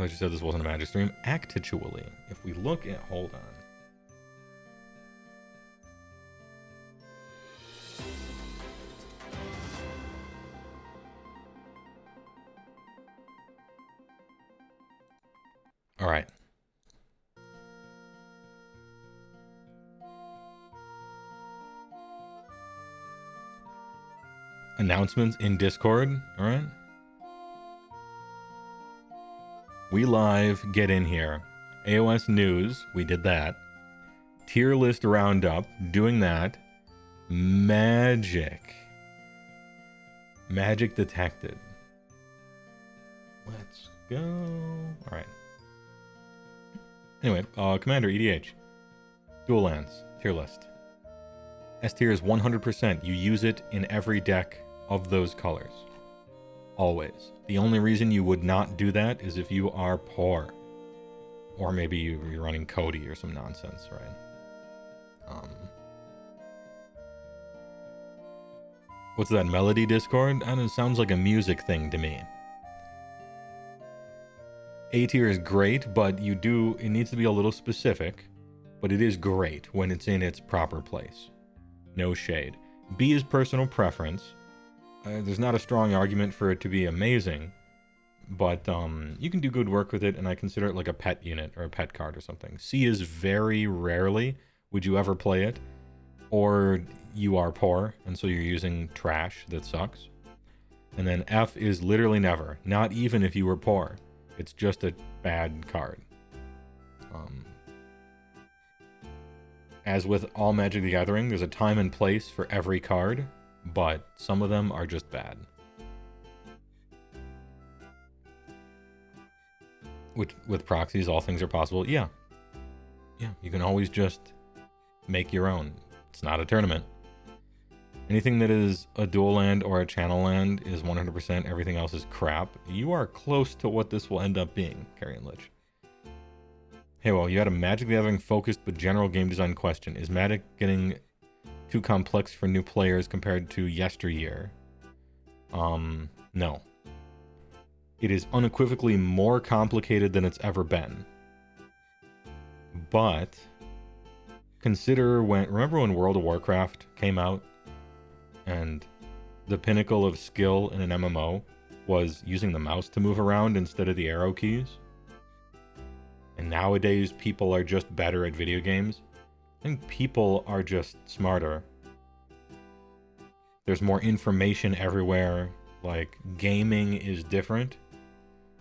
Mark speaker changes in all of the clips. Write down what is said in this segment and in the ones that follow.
Speaker 1: glad you said this wasn't a Magic stream. Actually, if we look at... Hold on. All right. Announcements in Discord. All right. We live. Get in here. AOS News. We did that. Tier list roundup. Doing that. Magic. Magic detected. Let's go. All right. Anyway, Commander, EDH. Dual lands. Tier list. S tier is 100%. You use it in every deck of those colors. Always. The only reason you would not do that is if you are poor. Or maybe you're running Cody or some nonsense, right? What's that, Melody Discord? I don't know, it sounds like a music thing to me. A tier is great, but it needs to be a little specific, but it is great when it's in its proper place. No shade. B is personal preference. There's not a strong argument for it to be amazing, but you can do good work with it, and I consider it like a pet unit or a pet card or something. C is very rarely would you ever play it, or you are poor, and so you're using trash that sucks. And then F is literally never, not even if you were poor. It's just a bad card. As with all Magic the Gathering, there's a time and place for every card, but some of them are just bad. With proxies, all things are possible. Yeah, you can always just make your own. It's not a tournament. Anything that is a dual land or a channel land is 100%. Everything else is crap. You are close to what this will end up being, Carrion Lich. Hey, well, you had a Magic the Gathering focused but general game design question. Is Magic getting too complex for new players compared to yesteryear? No. It is unequivocally more complicated than it's ever been. But remember when World of Warcraft came out? And the pinnacle of skill in an MMO was using the mouse to move around instead of the arrow keys. And nowadays, people are just better at video games. I think people are just smarter. There's more information everywhere. Like, gaming is different.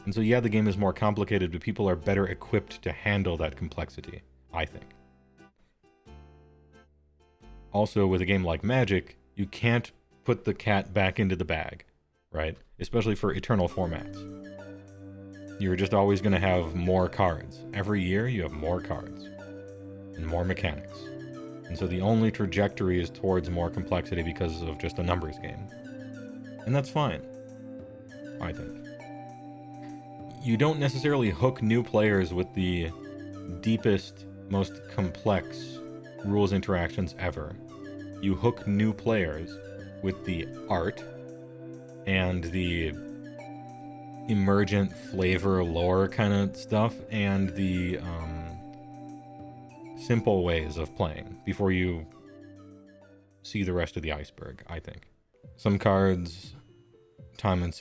Speaker 1: And so, yeah, the game is more complicated, but people are better equipped to handle that complexity, I think. Also, with a game like Magic, you can't put the cat back into the bag, right? Especially for eternal formats. You're just always going to have more cards. Every year, you have more cards and more mechanics. And so the only trajectory is towards more complexity because of just a numbers game. And that's fine, I think. You don't necessarily hook new players with the deepest, most complex rules interactions ever. You hook new players with the art and the emergent flavor lore kind of stuff and the simple ways of playing before you see the rest of the iceberg, I think. Some cards, time and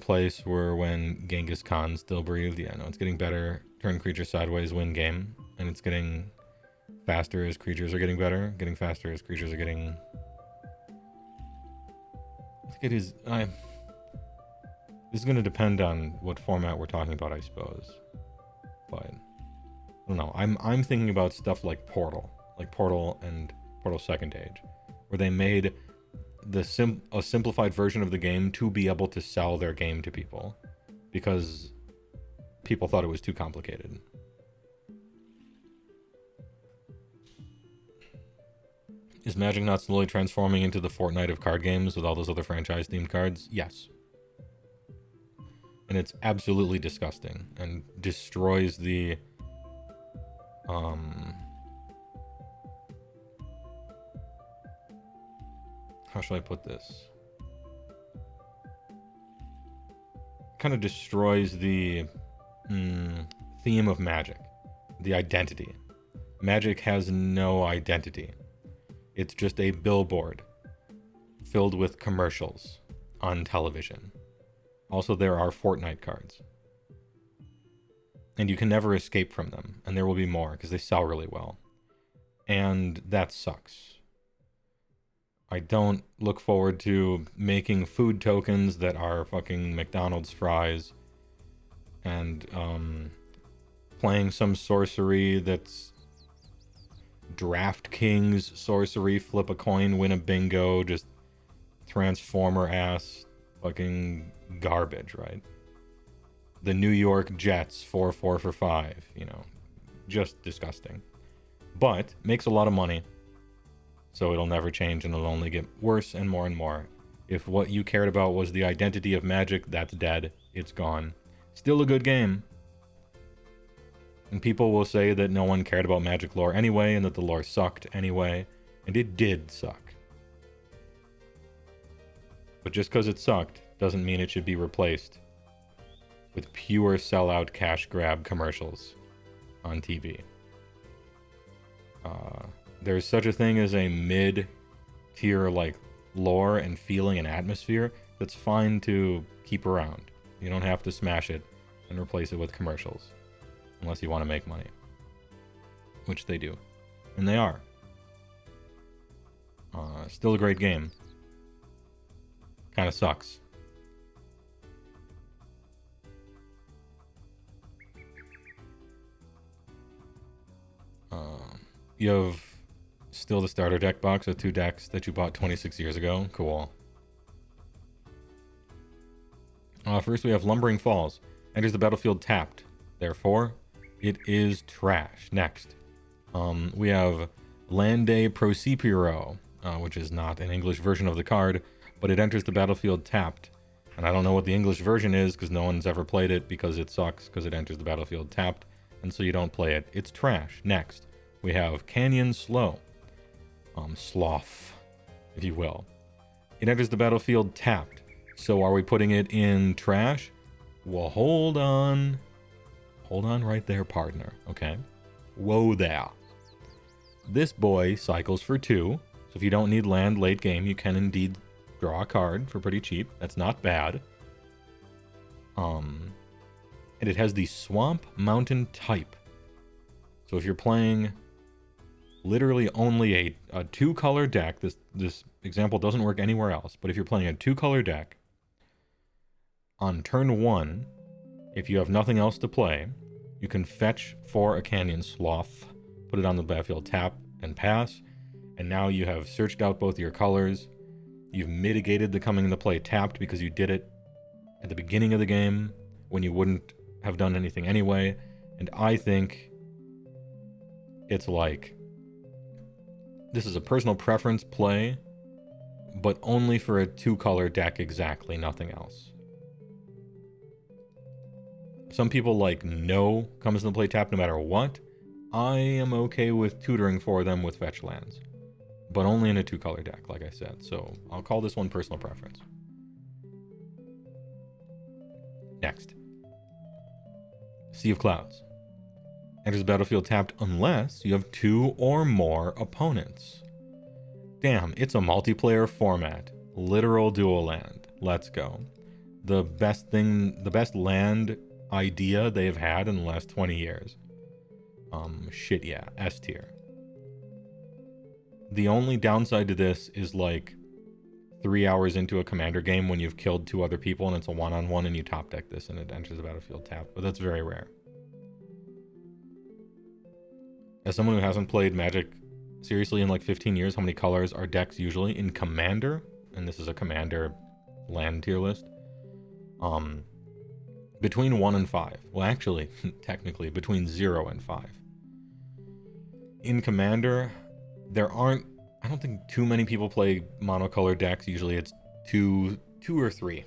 Speaker 1: place were when Genghis Khan still breathed. Yeah, no, it's getting better. Turn creature sideways, win game. And it's getting faster as creatures are getting better. Getting faster as creatures are getting... I think it is... This is going to depend on what format we're talking about, I suppose. But... I don't know. I'm thinking about stuff like Portal. Like Portal and Portal Second Age. Where they made a simplified version of the game to be able to sell their game to people. Because people thought it was too complicated. Is Magic not slowly transforming into the Fortnite of card games with all those other franchise-themed cards? Yes. And it's absolutely disgusting and destroys the... How shall I put this? Kind of destroys the theme of Magic. The identity. Magic has no identity. It's just a billboard filled with commercials on television. Also, there are Fortnite cards. And you can never escape from them. And there will be more because they sell really well. And that sucks. I don't look forward to making food tokens that are fucking McDonald's fries and playing some sorcery that's DraftKings sorcery, flip a coin, win a bingo, just Transformer ass fucking garbage, right? The New York Jets 4-4 for 5, you know, just disgusting. But makes a lot of money, so it'll never change and it'll only get worse and more and more. If what you cared about was the identity of Magic, that's dead. It's gone. Still a good game. And people will say that no one cared about Magic lore anyway, and that the lore sucked anyway. And it did suck. But just because it sucked doesn't mean it should be replaced with pure sellout cash grab commercials on TV. There's such a thing as a mid-tier like lore and feeling and atmosphere that's fine to keep around. You don't have to smash it and replace it with commercials unless you want to make money, which they do, and they are. Still a great game. Kind of sucks. You have still the starter deck box with 2 decks that you bought 26 years ago. Cool. First we have Lumbering Falls. Enters the battlefield tapped. Therefore, it is trash. Next. We have Lande Procipiro, which is not an English version of the card, but it enters the battlefield tapped. And I don't know what the English version is because no one's ever played it because it sucks because it enters the battlefield tapped, and so you don't play it. It's trash. Next. We have Canyon Slow. Sloth, if you will. It enters the battlefield tapped. So are we putting it in trash? Well, hold on. Hold on right there, partner. Okay. Whoa there. This boy cycles for 2. So if you don't need land late game, you can indeed draw a card for pretty cheap. That's not bad. And it has the Swamp Mountain type. So if you're playing literally only a 2-color deck, this example doesn't work anywhere else, but if you're playing a 2-color deck, on turn 1, if you have nothing else to play, you can fetch for a Canyon Sloth, put it on the battlefield, tap, and pass, and now you have searched out both your colors, you've mitigated the coming into play tapped because you did it at the beginning of the game when you wouldn't have done anything anyway, and I think it's like, this is a personal preference play, but only for a 2-color deck exactly, nothing else. Some people like no comes into play tap no matter what. I am okay with tutoring for them with fetch lands, but only in a 2-color deck, like I said. So I'll call this one personal preference. Next. Sea of Clouds. Enters the battlefield tapped unless you have 2 or more opponents. Damn, it's a multiplayer format. Literal dual land. Let's go. The best land idea they've had in the last 20 years. Shit yeah, S tier. The only downside to this is like 3 hours into a commander game when you've killed 2 other people and it's a 1-on-1 and you top deck this and it enters the battlefield tapped, but that's very rare. As someone who hasn't played Magic seriously in like 15 years, how many colors are decks usually in Commander? And this is a Commander land tier list. Between 1 and 5. Well, actually, technically, between 0 and 5. In Commander, I don't think too many people play monocolor decks. Usually it's two or 3.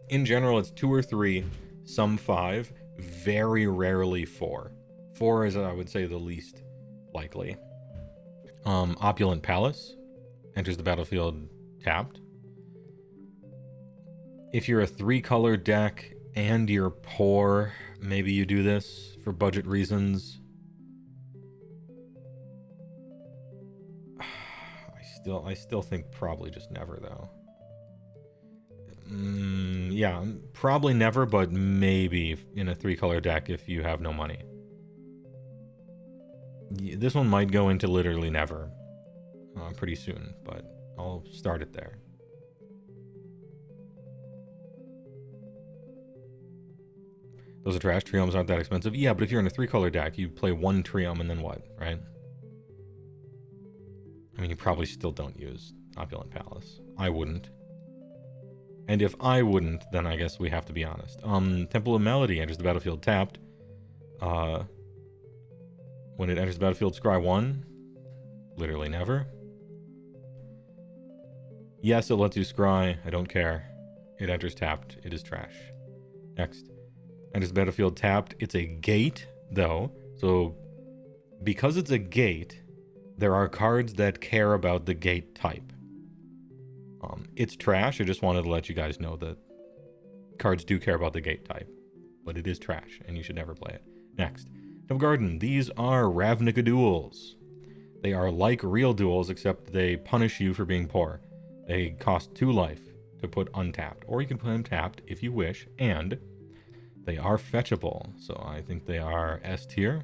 Speaker 1: In general, it's 2 or 3, some 5, very rarely 4. 4 is, I would say, the least likely. Opulent Palace enters the battlefield tapped. If you're a 3-color deck and you're poor, maybe you do this for budget reasons. I still think probably just never, though. Yeah, probably never, but maybe in a 3-color deck if you have no money. This one might go into literally never pretty soon, but I'll start it there. Those are trash. Triomes aren't that expensive. Yeah, but if you're in a 3-color deck, you play 1 Triome and then what, right? I mean, you probably still don't use Opulent Palace. I wouldn't. And if I wouldn't, then I guess we have to be honest. Temple of Melody enters the battlefield tapped. When it enters the battlefield, scry 1. Literally never. Yes, it lets you scry. I don't care. It enters tapped. It is trash. Next. Enters the battlefield tapped. It's a gate, though. So, because it's a gate, there are cards that care about the gate type. It's trash. I just wanted to let you guys know that cards do care about the gate type. But it is trash, and you should never play it. Next. Temple Garden. These are Ravnica duels. They are like real duels, except they punish you for being poor. They cost 2 life to put untapped. Or you can put them tapped if you wish, and they are fetchable. So I think they are S tier.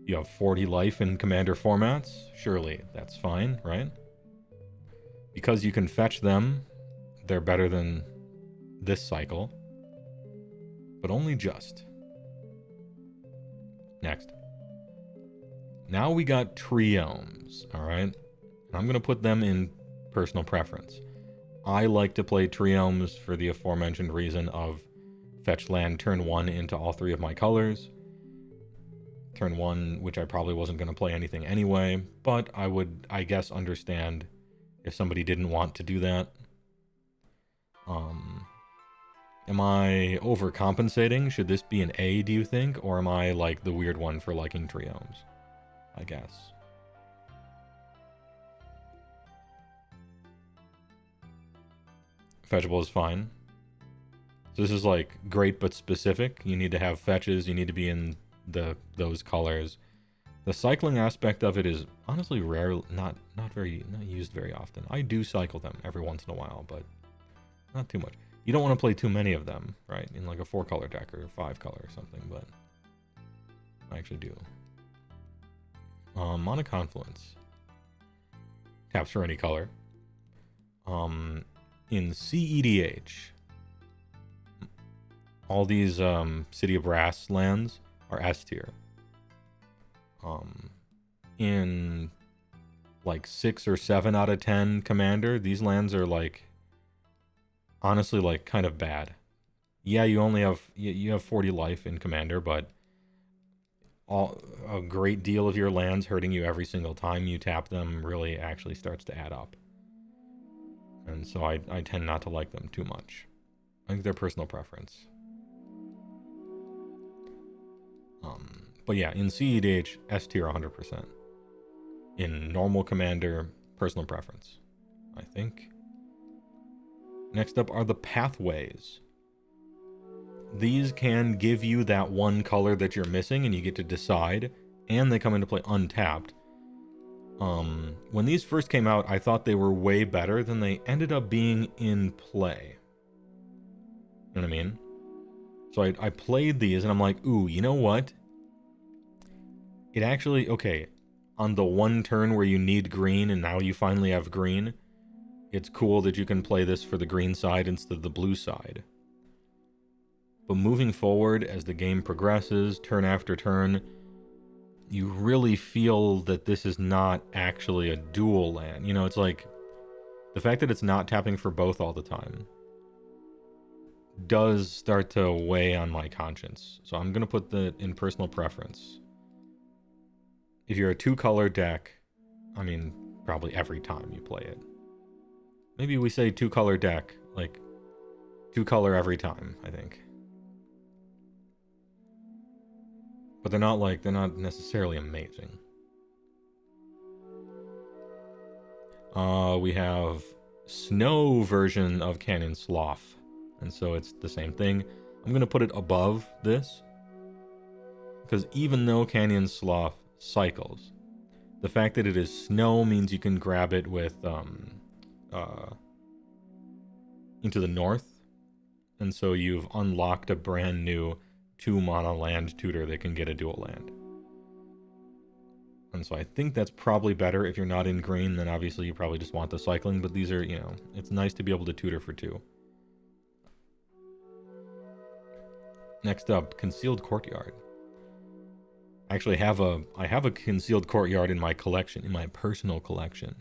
Speaker 1: You have 40 life in Commander formats. Surely that's fine, right? Because you can fetch them, they're better than this cycle. But only just. Next. Now we got Triomes, alright? I'm going to put them in personal preference. I like to play Triomes for the aforementioned reason of fetch land turn 1 into all 3 of my colors. Turn 1, which I probably wasn't going to play anything anyway, but I would, I guess, understand if somebody didn't want to do that. Am I overcompensating? Should this be an A, do you think? Or am I like the weird one for liking Triomes? I guess. Fetchable is fine. So this is like great but specific. You need to have fetches, you need to be in those colors. The cycling aspect of it is honestly rare, not used very often. I do cycle them every once in a while, but not too much. You don't want to play too many of them, right? In like a 4-color deck or 5-color or something, but I actually do. Mana Confluence. Taps for any color. In CEDH, all these City of Brass lands are S tier. In like 6 or 7 out of 10 Commander, these lands are like honestly like kind of bad. Yeah, you only have you have 40 life in Commander, but a great deal of your lands hurting you every single time you tap them really actually starts to add up. And so I tend not to like them too much. I think they're personal preference. But yeah, in CEDH, S tier 100%. In normal Commander, personal preference, I think. Next up are the Pathways. These can give you that one color that you're missing, and you get to decide, and they come into play untapped. When these first came out, I thought they were way better than they ended up being in play. You know what I mean? So I played these, and I'm like, ooh, you know what? It actually, okay, on the one turn where you need green, and now you finally have green, it's cool that you can play this for the green side instead of the blue side. But moving forward, as the game progresses, turn after turn, you really feel that this is not actually a dual land. You know, it's like, the fact that it's not tapping for both all the time does start to weigh on my conscience. So I'm going to put that in personal preference. If you're a 2-color deck, I mean, probably every time you play it. Maybe we say 2-color deck, like 2-color every time, I think. But they're not necessarily amazing. We have snow version of Cannon Sloth. And so it's the same thing. I'm going to put it above this, because even though Canyon Slough cycles, the fact that it is snow means you can grab it with into the north, and so you've unlocked a brand new 2-mana land tutor that can get a dual land. And so I think that's probably better. If you're not in green, then obviously you probably just want the cycling, but these are, you know, it's nice to be able to tutor for 2. Next up, Concealed Courtyard. I actually have a Concealed Courtyard in my collection, in my personal collection,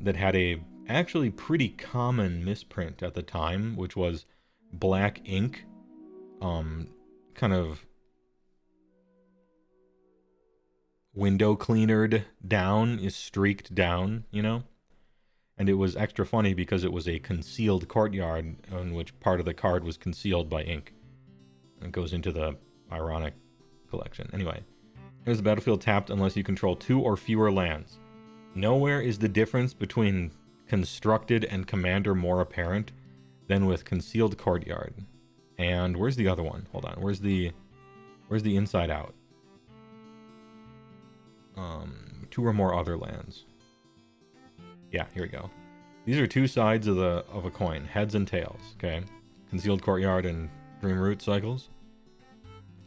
Speaker 1: that had a actually pretty common misprint at the time, which was black ink, kind of window cleanered down, is streaked down, you know? And it was extra funny because it was a concealed courtyard in which part of the card was concealed by ink. And it goes into the ironic collection. Anyway, here's the battlefield tapped unless you control 2 or fewer lands. Nowhere is the difference between constructed and commander more apparent than with Concealed Courtyard. And where's the other one? Hold on. Where's the inside out? 2 or more other lands. Yeah, here we go. These are 2 sides of a coin, heads and tails, okay? Concealed Courtyard and Dreamroot cycles.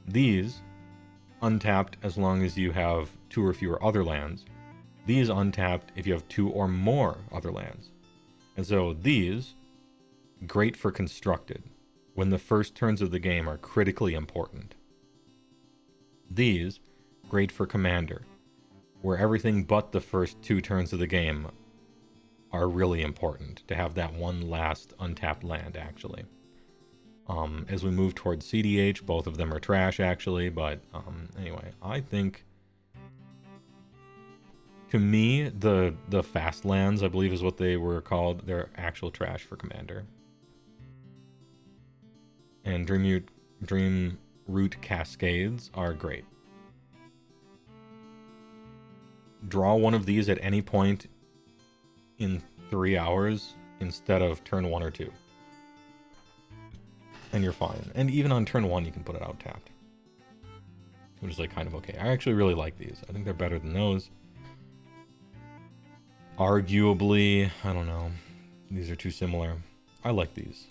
Speaker 1: These untapped as long as you have 2 or fewer other lands. These untapped if you have 2 or more other lands. And so these, great for constructed, when the first turns of the game are critically important. These, great for commander, where everything but the first 2 turns of the game are really important to have that one last untapped land, actually. As we move towards CDH, both of them are trash, actually, but anyway, I think, to me, the fast lands, I believe is what they were called, they're actual trash for commander. And Dreamroot Cascades are great. Draw one of these at any point in 3 hours instead of turn 1 or 2. And you're fine. And even on turn 1, you can put it out tapped, which is like kind of okay. I actually really like these. I think they're better than those. Arguably, I don't know. These are too similar. I like these.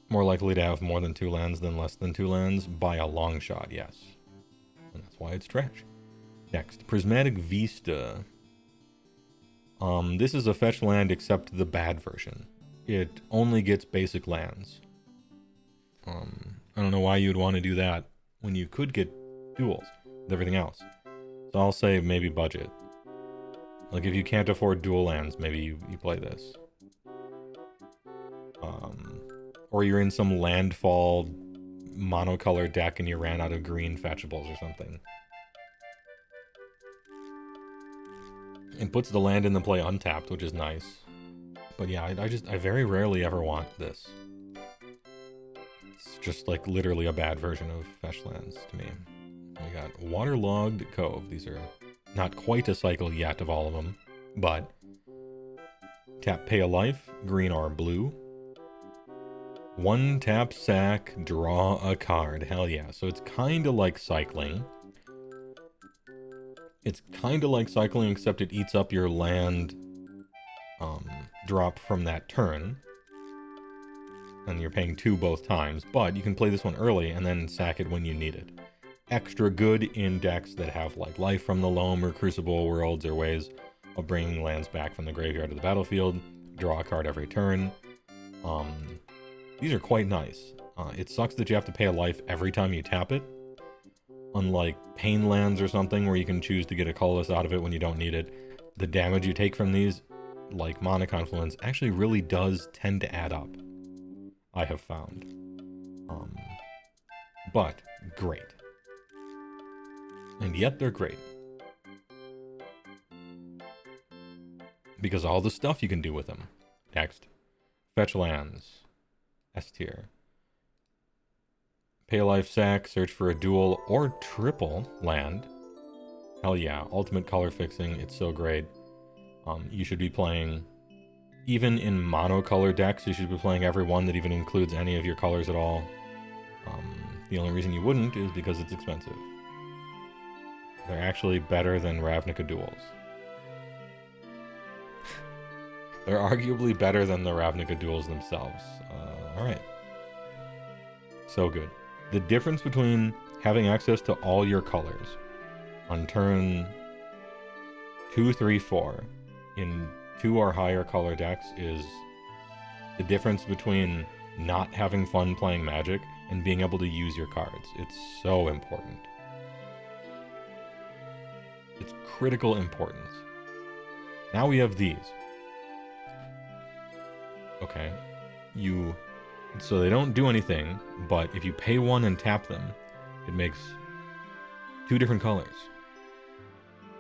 Speaker 1: More likely to have more than 2 lands than less than 2 lands by a long shot, yes. And that's why it's trash. Next, Prismatic Vista. This is a fetch land except the bad version. It only gets basic lands. I don't know why you'd want to do that when you could get duels with everything else. So I'll say maybe budget. Like if you can't afford dual lands, maybe you play this. Or you're in some landfall monocolor deck and you ran out of green fetchables or something. It puts the land in the play untapped, which is nice. But yeah, I very rarely ever want this. It's just like literally a bad version of fetch lands to me. We got Waterlogged Cove. These are not quite a cycle yet of all of them, but tap, pay a life, green or blue. 1 tap, sack, draw a card. Hell yeah. So it's kind of like cycling. It's kind of like cycling, except it eats up your land drop from that turn. And you're paying 2 both times. But you can play this one early and then sack it when you need it. Extra good in decks that have like Life from the Loam or Crucible Worlds or ways of bringing lands back from the graveyard to the battlefield. Draw a card every turn. These are quite nice. It sucks that you have to pay a life every time you tap it. Unlike Pain Lands or something where you can choose to get a colorless out of it when you don't need it. The damage you take from these, like Mana Confluence, actually really does tend to add up. I have found. But great. And yet they're great. Because all the stuff you can do with them. Next. Fetch lands. S tier. Pay a life, sack, search for a dual or triple land. Hell yeah, ultimate color fixing, it's so great. You should be playing, even in monocolor decks, you should be playing every one that even includes any of your colors at all. The only reason you wouldn't is because it's expensive. They're actually better than Ravnica duels. They're arguably better than the Ravnica duels themselves. Alright. So good. The difference between having access to all your colors on turn 2, 3, 4 in 2 or higher color decks is the difference between not having fun playing Magic and being able to use your cards. It's so important. It's critical importance. Now we have these. Okay. So they don't do anything, but if you pay 1 and tap them, it makes 2 different colors.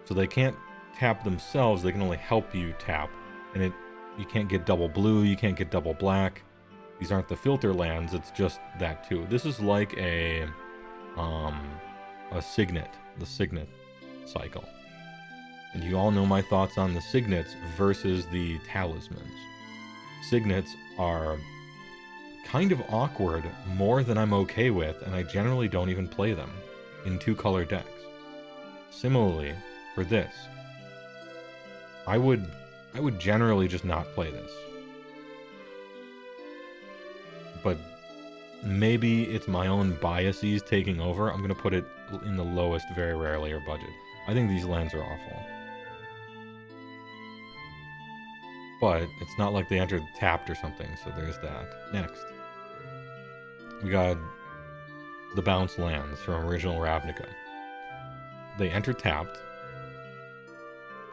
Speaker 1: So they can't tap themselves, they can only help you tap. And you can't get double blue, you can't get double black. These aren't the filter lands, it's just that too. This is like a signet, the signet cycle. And you all know my thoughts on the signets versus the talismans. Signets are kind of awkward, more than I'm okay with, and I generally don't even play them in 2-color decks. Similarly, for this, I would generally just not play this. But maybe it's my own biases taking over. I'm going to put it in the lowest, very rarely, or budget. I think these lands are awful. But it's not like they entered tapped or something, so there's that. Next, we got the bounce lands from original Ravnica. They enter tapped,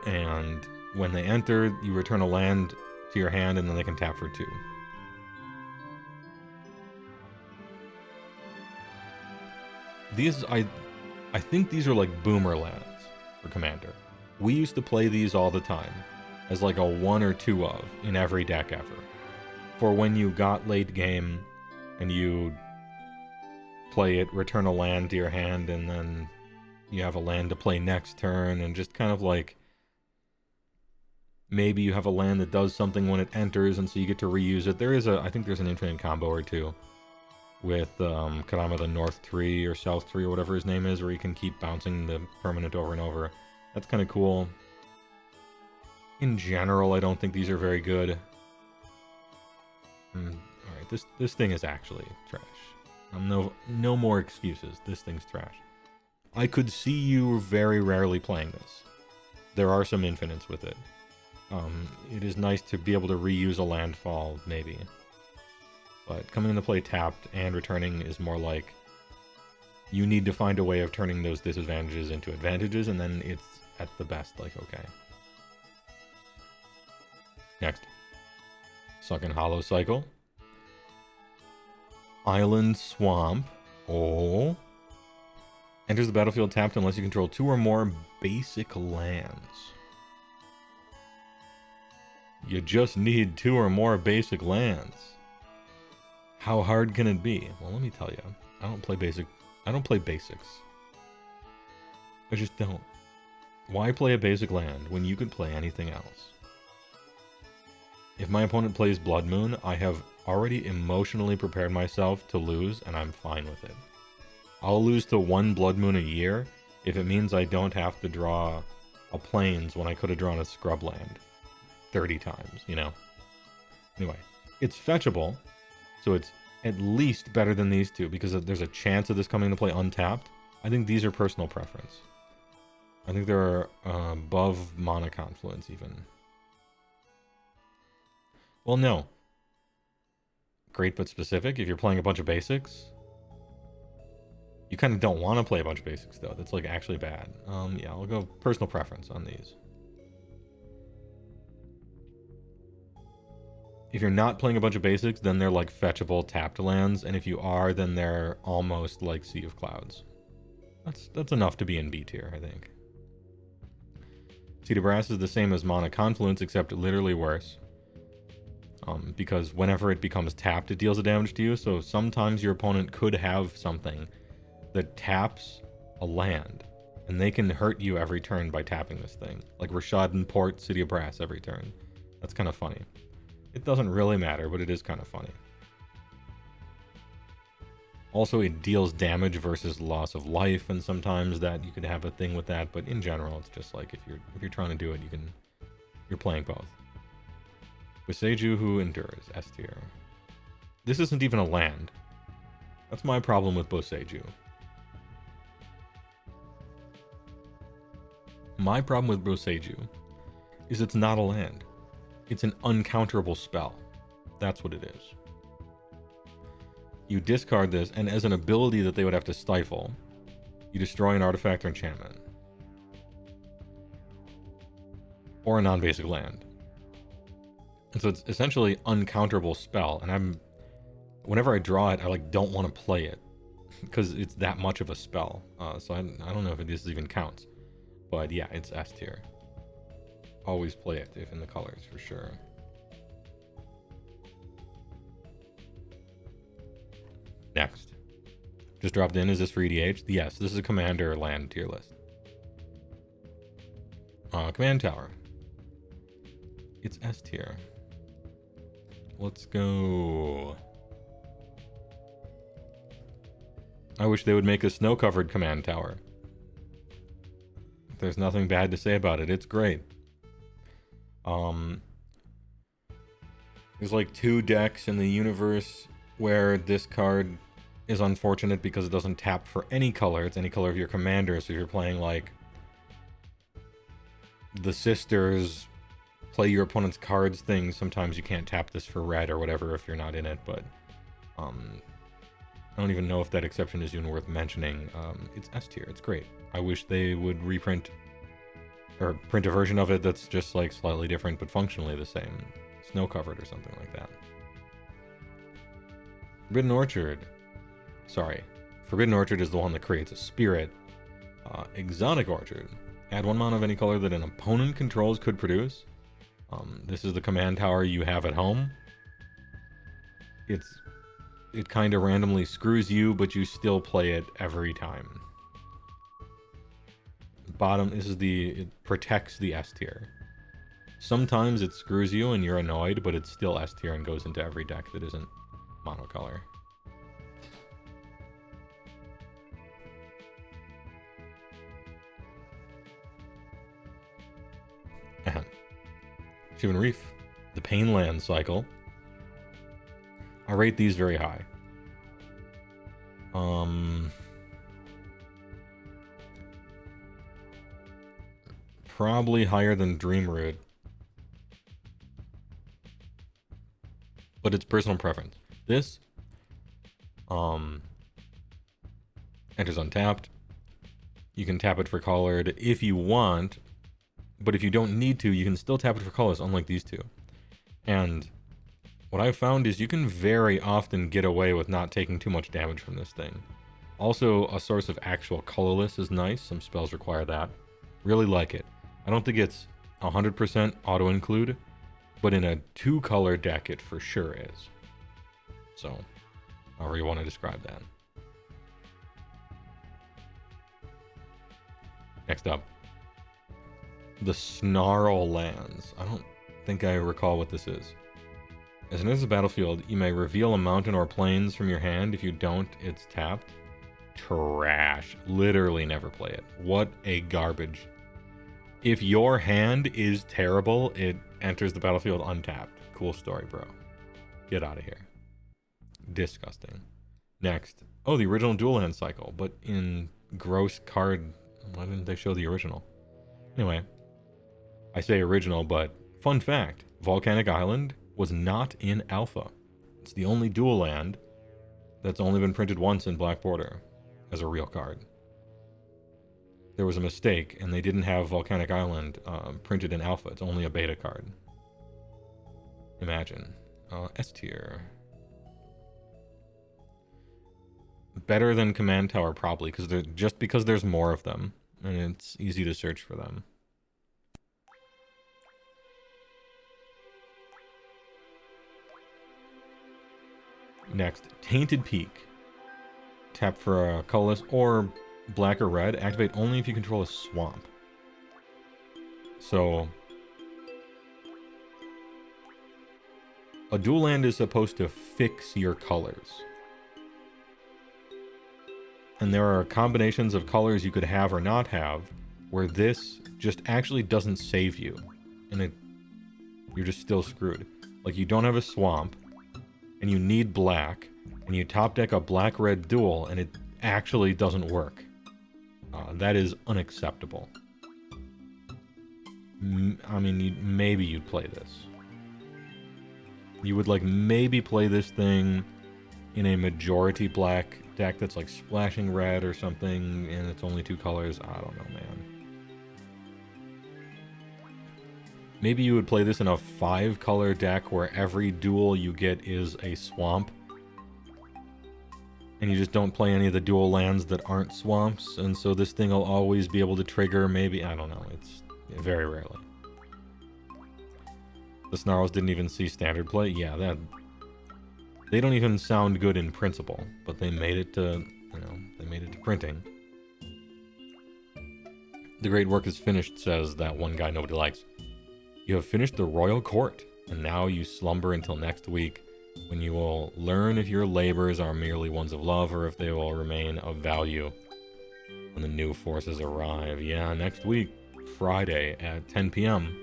Speaker 1: and when they enter, you return a land to your hand, and then they can tap for 2. These, I think these are like boomer lands for Commander. We used to play these all the time as like a 1 or 2 of in every deck ever. For when you got late game and you play it, return a land to your hand, and then you have a land to play next turn, and just kind of like maybe you have a land that does something when it enters, and so you get to reuse it. I think there's an infinite combo or 2 with Karama the North 3 or South 3 or whatever his name is, where you can keep bouncing the permanent over and over. That's kind of cool. In general, I don't think these are very good. Alright, this thing is actually trash. No more excuses. This thing's trash. I could see you very rarely playing this. There are some infinites with it. It is nice to be able to reuse a landfall, maybe. But coming into play tapped and returning is more like you need to find a way of turning those disadvantages into advantages, and then it's at the best, like, okay. Next. Sunken Hollow Cycle. Island Swamp. Oh. Enters the battlefield tapped unless you control 2 or more basic lands. You just need 2 or more basic lands. How hard can it be? Well, let me tell you. I don't play basics. I just don't. Why play a basic land when you could play anything else? If my opponent plays Blood Moon, I have already emotionally prepared myself to lose, and I'm fine with it. I'll lose to 1 Blood Moon a year if it means I don't have to draw a Plains when I could have drawn a Scrub land 30 times, you know? Anyway, it's fetchable, so it's at least better than these two, because there's a chance of this coming to play untapped. I think these are personal preference. I think they're above Mana Confluence, even. Well, no. Great but specific. If you're playing a bunch of basics, you kind of don't want to play a bunch of basics, though. That's, like, actually bad. Yeah, I'll go personal preference on these. If you're not playing a bunch of basics, then they're, like, fetchable tapped lands. And if you are, then they're almost like Sea of Clouds. That's enough to be in B tier, I think. Seed of Brass is the same as Mana Confluence, except literally worse. Because whenever it becomes tapped, it deals a damage to you. So sometimes your opponent could have something that taps a land And they can hurt you every turn by tapping this thing. Like Rashad and Port, City of Brass every turn. That's kind of funny. It doesn't really matter, but it is kind of funny. Also, it deals damage versus loss of life, and sometimes that you could have a thing with that, but in general, it's just like if you're trying to do it, you're playing both. Boseiju Who Endures, S tier. This isn't even a land. That's my problem with Boseiju. My problem with Boseiju is it's not a land. It's an uncounterable spell. That's what it is. You discard this, and as an ability that they would have to stifle, you destroy an artifact or enchantment. Or a non-basic land. And so it's essentially uncounterable spell, and whenever I draw it, I like don't want to play it. Because it's that much of a spell. So I don't know if this even counts. But yeah, it's S tier. Always play it if in the colors, for sure. Next. Just dropped in. Is this for EDH? Yes, this is a commander land tier list. Command Tower. It's S tier. Let's go. I wish they would make a snow-covered command tower. There's nothing bad to say about it. It's great. There's like 2 decks in the universe where this card is unfortunate because it doesn't tap for any color. It's any color of your commander. So if you're playing like the Sisters play your opponent's cards thing, sometimes you can't tap this for red or whatever if you're not in it, but I don't even know if that exception is even worth mentioning. It's S tier. It's great. I wish they would reprint or print a version of it that's just like slightly different but functionally the same. Snow covered or something like that. Forbidden Orchard. Sorry. Forbidden Orchard is the one that creates a spirit. Exotic Orchard. Add 1 mana of any color that an opponent controls could produce. This is the command tower you have at home. It kind of randomly screws you, but you still play it every time. Bottom, it protects the S tier. Sometimes it screws you and you're annoyed, but it's still S tier and goes into every deck that isn't monocolor. Shivan Reef, the Painland cycle. I rate these very high. Probably higher than Dreamroot. But it's personal preference. This enters untapped. You can tap it for colored if you want, but if you don't need to, you can still tap it for colors, unlike these two. And what I've found is you can very often get away with not taking too much damage from this thing. Also, a source of actual colorless is nice. Some spells require that. Really like it. I don't think it's 100% auto-include, but in a 2-color deck, it for sure is. So, however you want to describe that. Next up. The Snarl lands. I don't think I recall what this is. As it enters the battlefield, you may reveal a mountain or plains from your hand. If you don't, it's tapped. Trash. Literally never play it. What a garbage. If your hand is terrible, it enters the battlefield untapped. Cool story, bro. Get out of here. Disgusting. Next. Oh, the original dual land cycle, but in gross card. Why didn't they show the original? Anyway, I say original, but fun fact, Volcanic Island was not in alpha. It's the only dual land that's only been printed once in Black Border as a real card. There was a mistake, and they didn't have Volcanic Island printed in alpha. It's only a beta card. Imagine. S tier. Better than Command Tower, probably, because there's more of them, and it's easy to search for them. Next, Tainted Peak. Tap for a colorless or black or red, activate only if you control a swamp. So a dual land is supposed to fix your colors. And there are combinations of colors you could have or not have where this just actually doesn't save you. And you're just still screwed. Like, you don't have a swamp, and you need black, and you top deck a black-red duel, and it actually doesn't work. That is unacceptable. I mean, maybe you'd play this. You would, like, maybe play this thing in a majority black deck that's, like, splashing red or something, and it's only 2 colors. I don't know, man. Maybe you would play this in a 5-color deck where every duel you get is a swamp. And you just don't play any of the dual lands that aren't swamps, and so this thing will always be able to trigger, maybe, I don't know, it's very rarely. The Snarls didn't even see standard play? Yeah, they don't even sound good in principle, but they made it to, they made it to printing. The great work is finished, says that one guy nobody likes. You have finished the royal court, and now you slumber until next week, when you will learn if your labors are merely ones of love or if they will remain of value when the new forces arrive. Yeah, next week, Friday at 10 p.m.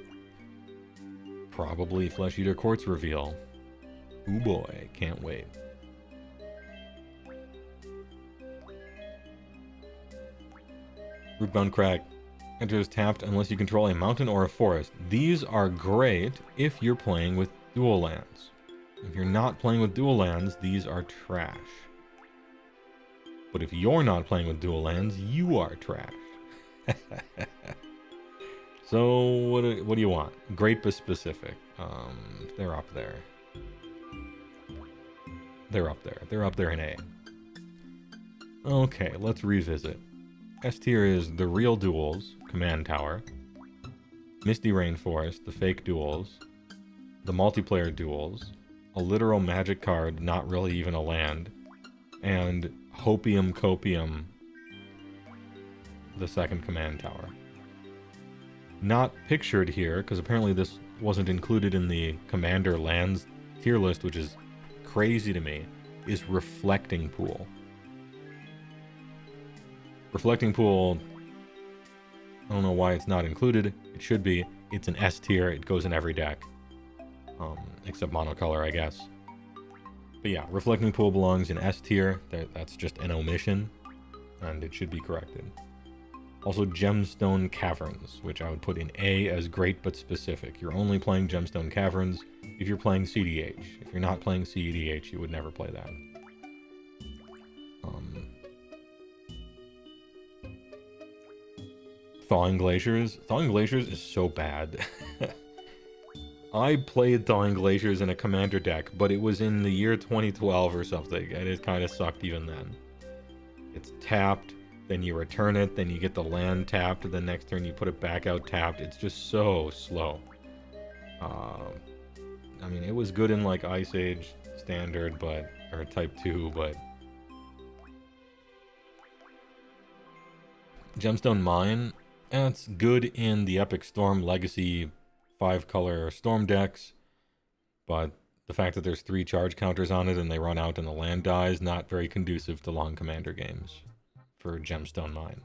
Speaker 1: Probably Flesh Eater Courts reveal. Ooh boy, can't wait. Rootbound Crag enters tapped unless you control a mountain or a forest. These are great if you're playing with dual lands. If you're not playing with dual lands, these are trash. But if you're not playing with dual lands, you are trash. So what do you want? Great but specific. They're up there. They're up there. They're up there in A. Okay, let's revisit. S tier is the real duels, Command Tower, Misty Rainforest, the fake duels, the multiplayer duels, a literal magic card, not really even a land, and Hopium Copium, the second Command Tower. Not pictured here, because apparently this wasn't included in the Commander lands tier list, which is crazy to me, is Reflecting Pool. Reflecting Pool, I don't know why it's not included. It should be. It's an S tier. It goes in every deck. Except monocolor, I guess. But yeah, Reflecting Pool belongs in S tier. That's just an omission, and it should be corrected. Also, Gemstone Caverns, which I would put in A as great but specific. You're only playing Gemstone Caverns if you're playing CDH. If you're not playing CDH, you would never play that. Thawing Glaciers. Thawing Glaciers is so bad. I played Thawing Glaciers in a Commander deck, but it was in the year 2012 or something, and it kind of sucked even then. It's tapped, then you return it, then you get the land tapped, the next turn you put it back out tapped. It's just so slow. I mean, it was good in like Ice Age Standard, or Type 2, but... Gemstone Mine, it's good in the Epic Storm Legacy 5-color Storm decks, but the fact that there's 3 charge counters on it and they run out and the land dies, not very conducive to long Commander games for Gemstone Mine.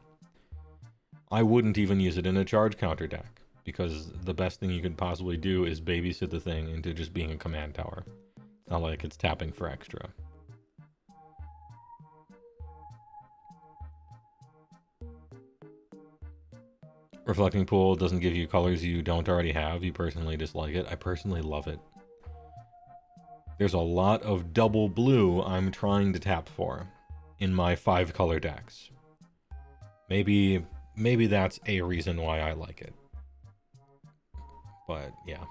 Speaker 1: I wouldn't even use it in a charge counter deck, because the best thing you could possibly do is babysit the thing into just being a command tower. It's not like it's tapping for extra. Reflecting Pool doesn't give you colors you don't already have. You personally dislike it. I personally love it. There's a lot of double blue I'm trying to tap for in my 5-color decks. Maybe that's a reason why I like it. But yeah.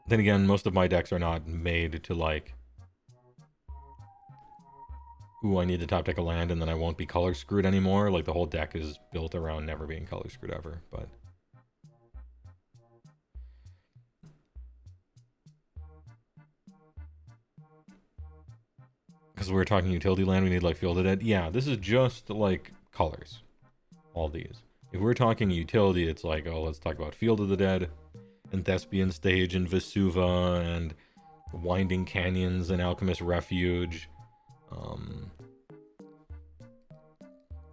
Speaker 1: Then again, most of my decks are not made to like, ooh, I need to top deck a land and then I won't be color screwed anymore. Like, the whole deck is built around never being color screwed ever, but... Because we were talking utility land, we need like Field of Dead. Yeah, this is just like colors. All these. If we're talking utility, it's like, oh, let's talk about Field of the Dead, and Thespian Stage, and Vesuva, and Winding Canyons, and Alchemist Refuge.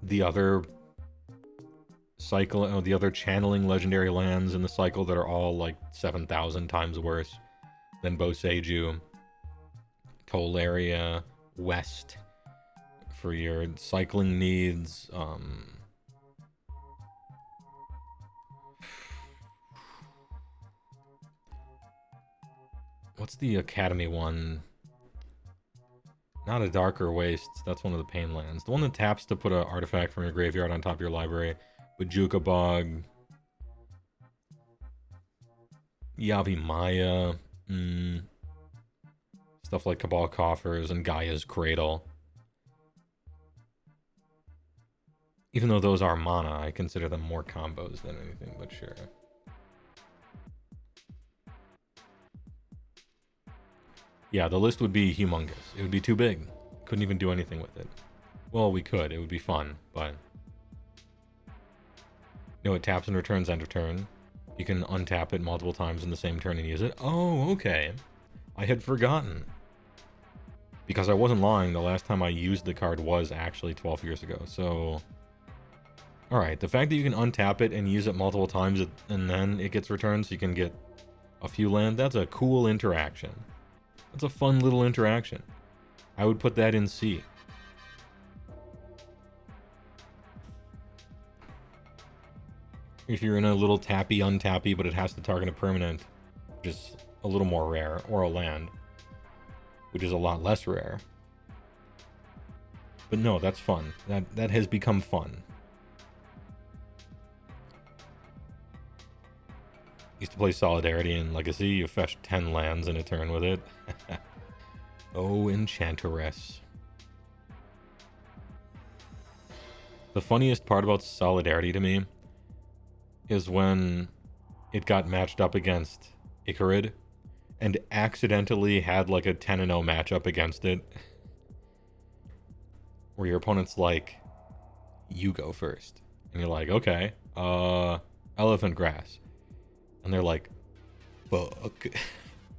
Speaker 1: The other cycle, the other channeling legendary lands in the cycle that are all like 7,000 times worse than Boseiju. Tolaria, West for your cycling needs. What's the Academy one? Not a Darker Wastes. That's one of the Pain lands. The one that taps to put an artifact from your graveyard on top of your library. Bajuka Bog. Yavi Maya. Stuff like Cabal Coffers and Gaia's Cradle. Even though those are mana, I consider them more combos than anything, but sure. Yeah, the list would be humongous. It would be too big. Couldn't even do anything with it. Well, we could. It would be fun, but... No, it taps and returns end of turn. You can untap it multiple times in the same turn and use it. Oh, okay. I had forgotten. Because I wasn't lying, the last time I used the card was actually 12 years ago, so... Alright, the fact that you can untap it and use it multiple times and then it gets returned so you can get a few land, that's a cool interaction. That's a fun little interaction. I would put that in C. If you're in a little tappy, untappy, but it has to target a permanent, which is a little more rare, or a land, which is a lot less rare. But no, that's fun. That has become fun. Used to play Solidarity in Legacy. You fetch 10 lands in a turn with it. Oh, Enchantress. The funniest part about Solidarity to me is when it got matched up against Icarid and accidentally had like a 10-0 matchup against it. Where your opponent's like, you go first. And you're like, okay, Elephant Grass. And they're like, fuck.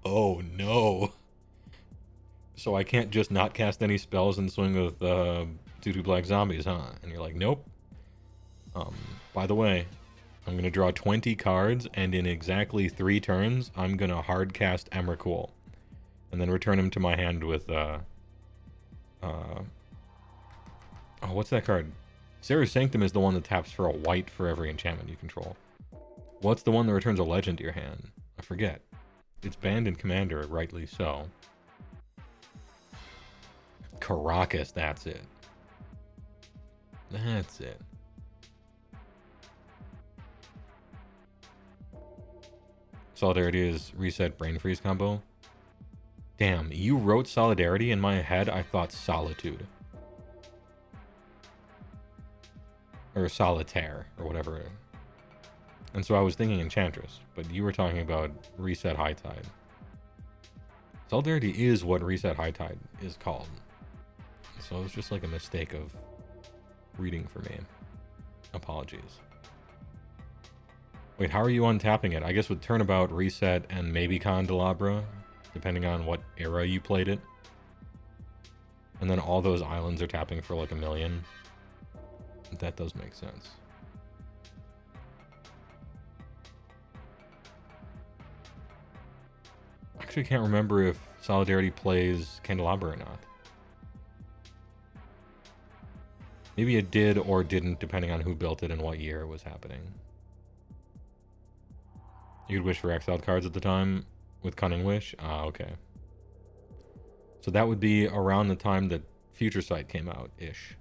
Speaker 1: Oh no. So I can't just not cast any spells and swing with 2/2 black zombies, huh? And you're like, nope. By the way, I'm gonna draw 20 cards, and in exactly 3 turns, I'm gonna hard cast Emrakul. And then return him to my hand with oh, what's that card? Sarah's Sanctum is the one that taps for a white for every enchantment you control. What's the one that returns a legend to your hand? I forget. It's banned in Commander, rightly so. Caracas, that's it. That's it. Solidarity is reset Brain Freeze combo. Damn, you wrote Solidarity, in my head I thought Solitude. Or Solitaire, or whatever. And so I was thinking Enchantress, but you were talking about Reset High Tide. Solidarity is what Reset High Tide is called. So it was just like a mistake of reading for me. Apologies. Wait, how are you untapping it? I guess with Turnabout, Reset, and maybe Candelabra, depending on what era you played it. And then all those islands are tapping for like 1 million. That does make sense. Actually can't remember if Solidarity plays Candelabra or not. Maybe it did or didn't, depending on who built it and what year it was happening. You'd wish for exiled cards at the time with Cunning Wish? Ah, okay. So that would be around the time that Future Sight came out-ish.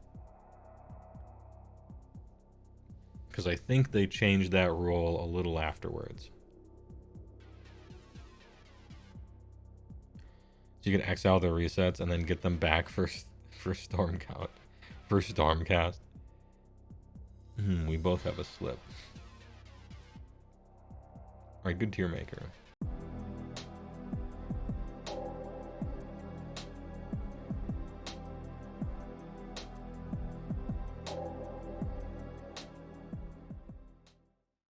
Speaker 1: Because I think they changed that rule a little afterwards. So you can exile the resets and then get them back for Stormcast. For Stormcast. We both have a slip. Alright, good tier maker.